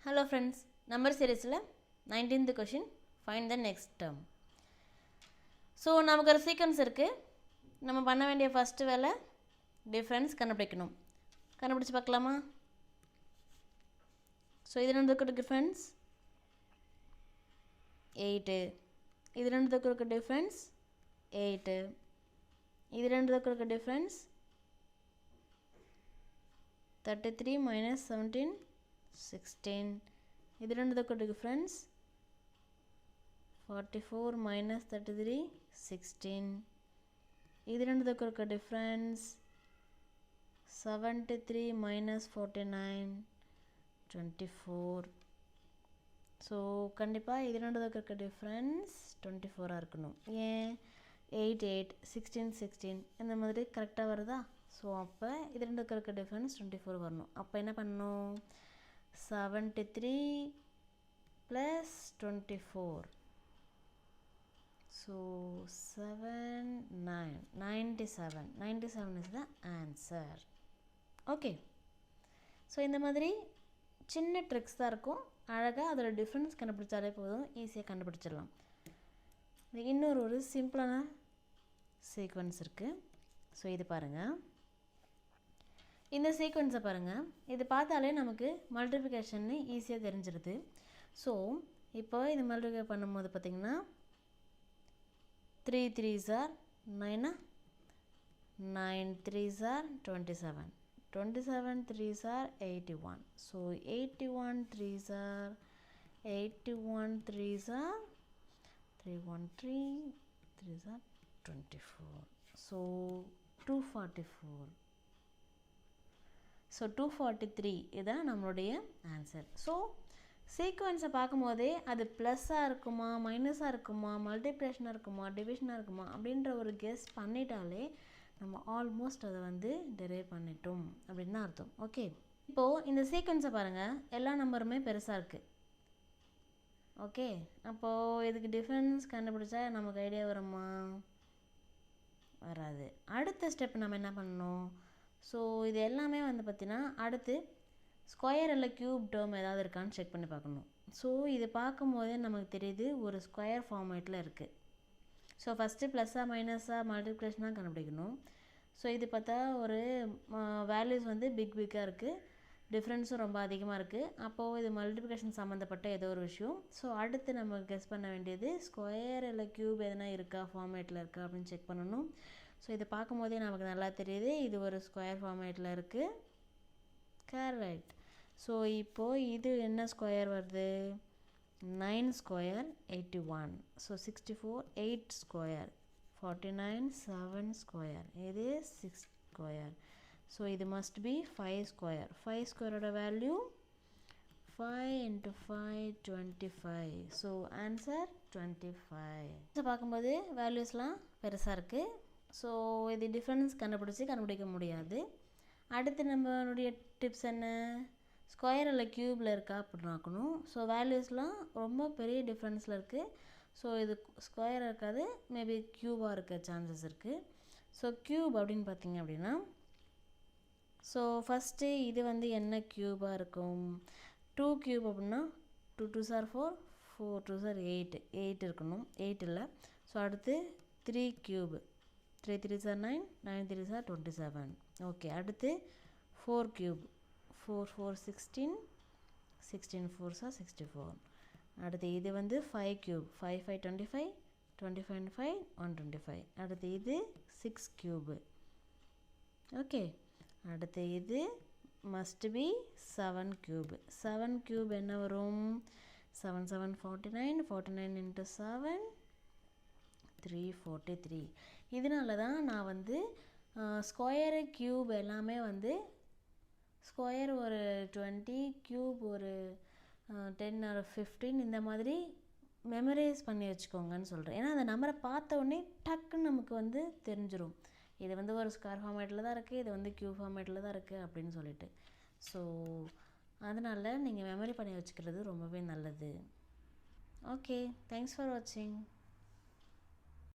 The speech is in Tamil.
Hello friends, number series 19th question, find the next term. So நமக்கு ஒரு சீக்வன்ஸ் இருக்குது. நம்ம பண்ண வேண்டிய ஃபஸ்ட்டு வேலை டிஃப்ரென்ஸ் கண்டுபிடிக்கணும். கண்டுபிடிச்சு பார்க்கலாமா? ஸோ இது ரெண்டுத்துக்கு டிஃப்ரென்ஸ் 8. இது ரெண்டுத்துக்கு டிஃப்ரென்ஸ் 8. இது ரெண்டுத்துக்கு டிஃப்ரென்ஸ் 33 minus 17 16. இது ரெண்டுத்துக்கு டிஃப்ரென்ஸ் 44 minus 33 16. இது ரெண்டுத்துக்கு டிஃப்ரென்ஸ் 73 minus 49 24. ஸோ கண்டிப்பாக இது ரெண்டுத்துக்கு டிஃப்ரென்ஸ் 24 இருக்கணும். ஏன் 8 8 16 16 இந்த மாதிரி கரெக்டாக வருதா? ஸோ அப்போ இது ரெண்டுக்கு டிஃப்ரென்ஸ் 24 வரணும். அப்போ என்ன பண்ணணும்? 73 plus 24. So 7 9 97. 97 is the answer. Okay. So இந்த மாதிரி சின்ன ட்ரிக்ஸ் தான் இருக்கும். அழகாக அதோட டிஃப்ரென்ஸ் கண்டுபிடிச்சாலே போதும், ஈஸியாக கண்டுபிடிச்சிடலாம். இன்னொரு சிம்பிளான சீக்வன்ஸ் இருக்குது. ஸோ இது பாருங்கள், இந்த சீக்வன்ஸை பாருங்கள். இது பார்த்தாலே நமக்கு மல்டிப்ளிகேஷன்னு ஈஸியாக தெரிஞ்சிருது. ஸோ இப்போ இது மல்டிப்ளிகே பண்ணும்போது பார்த்திங்கன்னா 3 3s are 9, 9 3s are 27, 27 3s are 81. So 81 3s are 81 3s are 313 3s are 24. So 244. So 243 இதுதான் நம்மளுடைய ஆன்சர். ஸோ சீக்வன்ஸை பார்க்கும்போதே அது ப்ளஸ்ஸாக இருக்குமா, மைனஸாக இருக்குமா, மல்டிப்ளிகேஷனாக இருக்குமா, டிவிஷனாக இருக்குமா அப்படின்ற ஒரு கெஸ் பண்ணிட்டாலே நம்ம ஆல்மோஸ்ட் அதை டெரைவ் பண்ணிட்டோம் அப்படின்னு தான் அர்த்தம். ஓகே, இப்போது இந்த சீக்வன்ஸை பாருங்கள், எல்லா நம்பருமே பெருசாக இருக்குது. ஓகே, அப்போது இதுக்கு டிஃப்ரென்ஸ் கண்டுபிடிச்சா நமக்கு ஐடியா வருமா? வராது. அடுத்த ஸ்டெப் நம்ம என்ன பண்ணணும்? ஸோ இது எல்லாமே பார்த்திங்கன்னா அடுத்து ஸ்கொயர் இல்லை க்யூப் டேர்ம் ஏதாவது இருக்கான்னு செக் பண்ணி பார்க்கணும். ஸோ இது பார்க்கும்போதே நமக்கு தெரியுது ஒரு ஸ்கொயர் ஃபார்மேட்டில் இருக்குது. ஸோ ஃபஸ்ட்டு ப்ளஸ்ஸாக மைனஸாக மல்டிப்ளிகேஷனாக கண்டுபிடிக்கணும். ஸோ இது பார்த்தா ஒரு வேல்யூஸ் பிக்காக இருக்குது, டிஃப்ரென்ஸும் ரொம்ப அதிகமாக இருக்குது. அப்போது இது மல்டிப்ளிகேஷன் சம்மந்தப்பட்ட ஏதோ ஒரு விஷயம். ஸோ அடுத்து நம்ம கெஸ் பண்ண வேண்டியது ஸ்கொயர் இல்லை க்யூப் எதனா இருக்கா, ஃபார்மேட்டில் இருக்கா அப்படின்னு செக் பண்ணணும். ஸோ இதை பார்க்கும்போதே நமக்கு நல்லா தெரியுது இது ஒரு ஸ்கொயர் ஃபார்மேட்டில் இருக்குது. கரெக்ட். ஸோ இப்போது இது என்ன ஸ்கொயர் வருது? 9 ஸ்கொயர் 81. ஸோ 64 8 ஸ்கொயர் 49 7 ஸ்கொயர் இது 6 ஸ்கொயர். ஸோ இது மஸ்ட் பி 5 ஸ்கொயர். 5 ஸ்கொயரோட value 5 into 5 25. So answer 25. So பார்க்கும்போது வேல்யூஸ்லாம் பெருசாக இருக்குது. ஸோ இது டிஃப்ரென்ஸ் கண்டுபிடிக்க முடியாது. அடுத்து நம்மளுடைய டிப்ஸ் என்ன? ஸ்கொயர் இல்லை க்யூப்பில் இருக்கா அப்படின்னு பார்க்கணும். ஸோ வேல்யூஸ்லாம் ரொம்ப பெரிய டிஃப்ரென்ஸில் இருக்குது. ஸோ இது ஸ்கொயர் இருக்காது, மேபி க்யூபாக இருக்க சான்சஸ் இருக்குது. ஸோ க்யூப் அப்படின்னு பார்த்தீங்க அப்படின்னா, ஸோ ஃபஸ்ட்டு இது என்ன க்யூபாக இருக்கும்? 2 க்யூப் அப்படின்னா 2 2s are 4, 4 2s are 8, 8 இருக்கணும். 8 இல்லை. ஸோ அடுத்து 3 cube 3 3s are 9, 9 3s are 27. Okay, அடுத்து 4 க்யூப் 4 4 16, 16 4s are 64. அடுத்து இது 5 க்யூப் 5 5 25, 25 5 125. அடுத்து இது 6 க்யூப். ஓகே, அடுத்து இது மஸ்ட் பி 7 க்யூப். 7 க்யூப் என்ன வரும்? 7 7 49, 49 into 7 343. இதனால தான் நான் ஸ்கொயரு க்யூப் எல்லாமே ஸ்கொயர் ஒரு 20, க்யூப் ஒரு 10 or 15 இந்த மாதிரி மெமரைஸ் பண்ணி வச்சுக்கோங்கன்னு சொல்கிறேன். ஏன்னா அந்த நம்பரை பார்த்த உடனே டக்குன்னு நமக்கு தெரிஞ்சிடும் இது ஒரு ஸ்கொயர் ஃபார்மேட்டில் தான் இருக்குது, இது க்யூப் ஃபார்மேட்டில் தான் இருக்குது அப்படின்னு சொல்லிட்டு. ஸோ அதனால் நீங்கள் மெமரி பண்ணி வச்சுக்கிறது ரொம்பவே நல்லது. ஓகே, தேங்க்ஸ் ஃபார் வாட்சிங்.